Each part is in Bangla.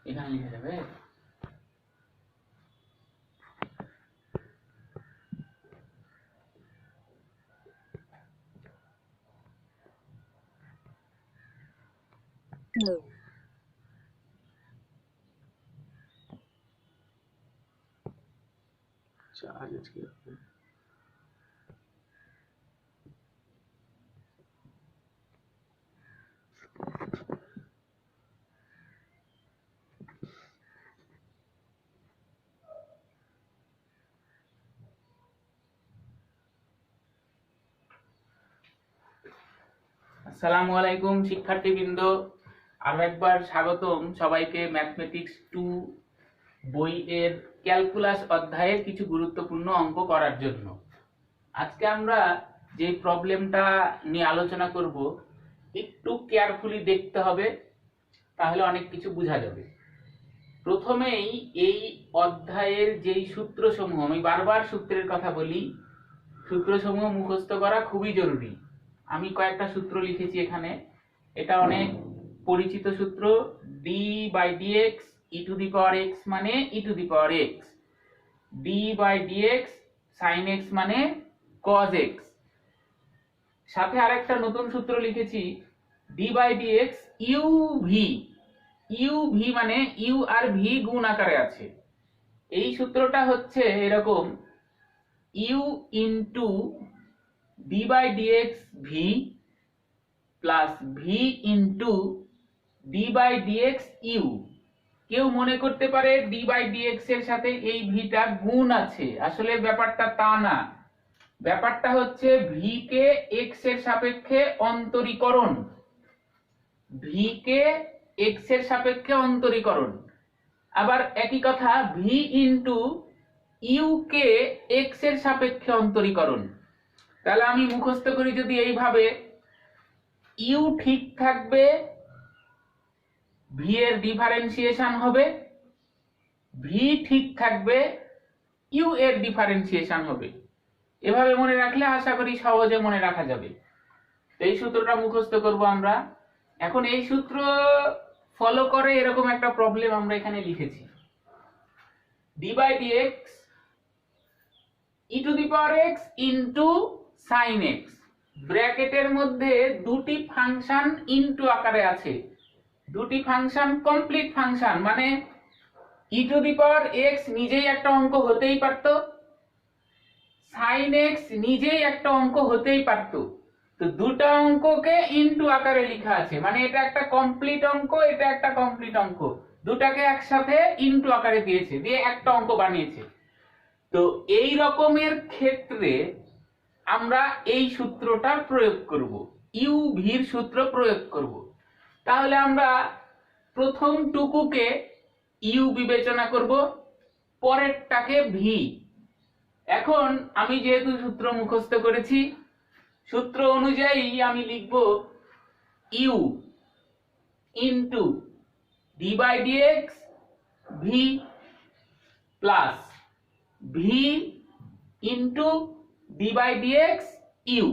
এখানে লিখে দেবে। আসসালামু আলাইকুম শিক্ষার্থীবৃন্দ, আরো একবার স্বাগতম সবাইকে ম্যাথমেটিক্স 2 বইয়ের ক্যালকুলাস অধ্যায়ের কিছু গুরুত্বপূর্ণ অঙ্ক করার জন্য। আজকে আমরা যে প্রবলেমটা নিয়ে আলোচনা করব একটু কেয়ারফুলি দেখতে হবে, তাহলে অনেক কিছু বোঝা যাবে। প্রথমেই এই অধ্যায়ের যেই সূত্রসমূহ, আমি বারবার সূত্রের কথা বলি, সূত্রসমূহ মুখস্থ করা খুবই জরুরি। আমি কয়েকটা সূত্র লিখেছি এখানে। এটা অনেক পরিচিত সূত্র, d/dx e⁴x মানে e⁴x, d/dx sin x মানে cos x। সাথে আরেকটা নতুন সূত্র লিখেছি, d/dx uv, uv মানে u আর v গুণ আকারে আছে। এই সূত্রটা হচ্ছে এরকম, u into d/dx v plus v into d/dx u। কেউ মনে করতে পারে d/dx এর সাথে এই ভিটা গুণ আছে, আসলে ব্যাপারটা তা না। ব্যাপারটা হচ্ছে v কে x এর সাপেক্ষে অন্তরীকরণ, v কে x এর সাপেক্ষে অন্তরীকরণ। আবার একই কথা v ইনটু u কে x এর সাপেক্ষে অন্তরীকরণ। তাহলে আমি মুখস্থ করি যদি এইভাবে, u ঠিক থাকবে, v এর ডিফারেন্সিয়েশন হবে, v ঠিক থাকবে, u এর ডিফারেন্সিয়েশন হবে। এভাবে মনে রাখলে আশা করি সহজে মনে রাখা যাবে। এই সূত্রটা মুখস্থ করব আমরা। এখন এই সূত্র ফলো করে এরকম একটা প্রবলেম আমরা এখানে লিখেছি, d/dx e⁴x into sin x, ব্র্যাকেটের মধ্যে দুটি ফাংশন ইনটু আকারে আছে। দুটি ফাংশন কমপ্লিট ফাংশন, মানে e⁴x নিজেই একটা অঙ্ক হতেই পারত, sin x নিজেই একটা অঙ্ক হতেই পারত। তো দুটো অঙ্ককে ইনটু আকারে লেখা আছে, মানে এটা একটা কমপ্লিট অঙ্ক, এটা একটা কমপ্লিট অঙ্ক, দুটাকে একসাথে ইনটু আকারে দিয়েছে, দিয়ে একটা অঙ্ক বানিয়েছে। তো এই রকমের ক্ষেত্রে আমরা এই সূত্রটা প্রয়োগ করব, uv এর সূত্র প্রয়োগ করব। তাহলে আমরা প্রথম টুকুকে u বিবেচনা করব, পরেরটাকে v। এখন আমি যেহেতু সূত্র মুখস্থ করেছি, সূত্র অনুযায়ী আমি লিখব u into d/dx v plus v into d/dx u,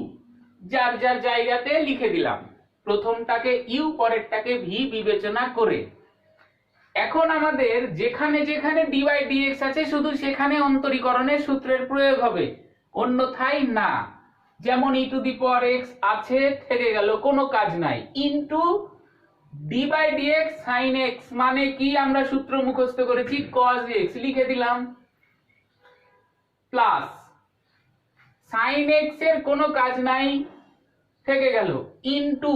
যার যার জায়গাতে লিখে দিলাম, প্রথমটাকে u পরেরটাকে v বিবেচনা করে। এখন আমাদের যেখানে যেখানে d/dx আছে শুধু সেখানে অন্তরীকরণের সূত্রের প্রয়োগ হবে, অন্যথায় না। যেমন e⁴x আছে, থেকে গেল, কোনো কাজ নাই। ইনটু d/dx sin x মানে কি, আমরা সূত্র মুখস্থ করেছি, cos x লিখে দিলাম, প্লাস sin x এর কোনো কাজ নাই, থেকে গেল, ইনটু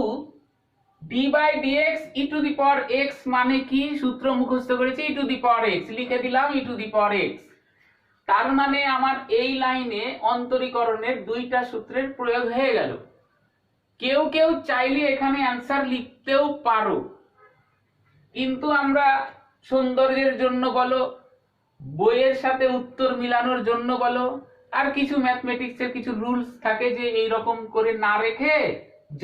d/dx e⁴x মানে কি, সূত্র মুখস্থ করেছি e⁴x লিখে দিলাম e⁴x। তার মানে আমার এই লাইনে অন্তরীকরণের দুইটা সূত্রের প্রয়োগ হয়ে গেল। কেউ কেউ চাইলে এখানে অ্যানসার লিখতেও পারো, কিন্তু আমরা সৌন্দর্যের জন্য বলো, বইয়ের সাথে উত্তর মিলানোর জন্য বলো, আর কিছু ম্যাথমেটিক্সের কিছু রুলস থাকে যে এই রকম করে না রেখে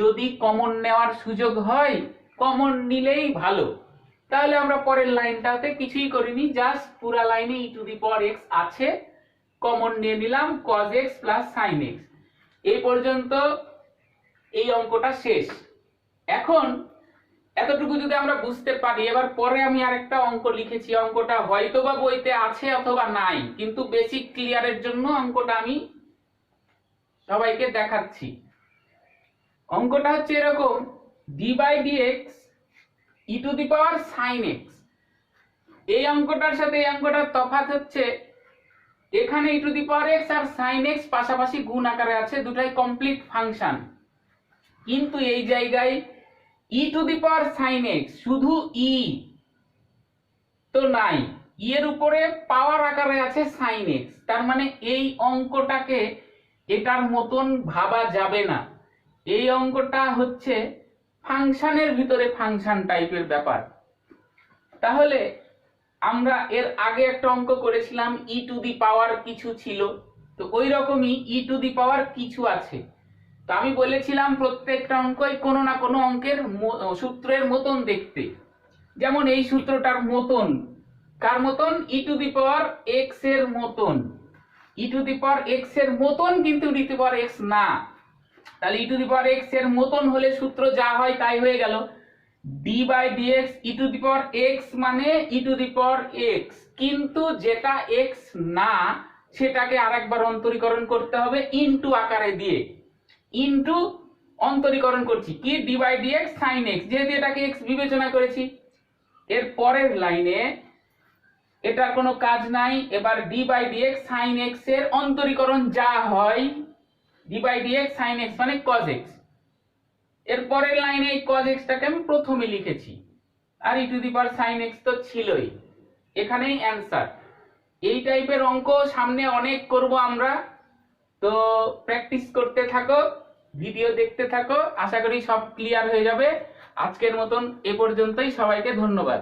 যদি কমন নেওয়ার সুযোগ হয় কমন নিলেই ভালো। তাহলে আমরা পরের লাইনটাতে কিছুই করিনি, জাস্ট পুরা লাইনে e⁴x আছে, কমন নিয়ে নিলাম cos x plus sin x। এই পর্যন্ত এই অঙ্কটা শেষ। এখন এতটুকু যদি আমরা বুঝতে পারি, এবার পরে আমি আরেকটা অঙ্ক লিখেছি, অঙ্কটা হয়তোবা বইতে আছে অথবা নাই, কিন্তু বেসিক ক্লিয়ারের জন্য অঙ্কটা আমি সবাইকে দেখাচ্ছি। অঙ্কটা হচ্ছে এরকম, d/dx e⁻sin x। এই অঙ্কটার সাথে এই অঙ্কটার তফাৎ হচ্ছে এখানে e⁻x আর sin x পাশাপাশি গুণ আকারে আছে, দুটাই কমপ্লিট ফাংশন। কিন্তু এই জায়গায় e⁻sin x শুধু e তো নাই, এর উপরে পাওয়ার আকারে আছে sin x। তার মানে এই অঙ্কটাকে এটার মতন ভাবা যাবে না। এই অঙ্কটা হচ্ছে ফাংশনের ভিতরে ফাংশন টাইপের ব্যাপার। তাহলে আমরা এর আগে একটা অঙ্ক করেছিলাম e⁻ কিছু ছিল, তো ওই রকমই e⁻ কিছু আছে। তো আমি বলেছিলাম প্রত্যেকটা অঙ্কই কোনো না কোনো অঙ্কের সূত্রের মতন দেখতে। যেমন এই সূত্রটার মতন, কার মতন? e⁻x এর মতন। e⁻x এর মতন কিন্তু e⁻x না। তাহলে e⁻x এর মতন হলে সূত্র যা হয় তাই হয়ে গেল, d/dx e⁻x মানে e⁻x, কিন্তু যেটা x না সেটাকে আরেকবার অন্তরীকরণ করতে হবে ইনটু আকারে দিয়ে। ইনটু অন্তরীকরণ করছি কি, d/dx sin x, যেহেতু এটাকে x বিবেচনা করেছি। এর পরের লাইনে এটার কোনো কাজ নাই, এবার d/dx sin x এর অন্তরীকরণ যা হয়, d/dx sin x মানে cos x। এর পরের লাইনে এই cos x টাকে আমি প্রথমে লিখেছি, আর e⁻sin x তো ছিলই, এখানেই অ্যানসার। এই টাইপের অঙ্ক সামনে অনেক করব আমরা, তো প্র্যাকটিস করতে থাকো, ভিডিও দেখতে থাকো, আশা করি সব ক্লিয়ার হয়ে যাবে। আজকের মতন এ পর্যন্তই, সবাইকে ধন্যবাদ।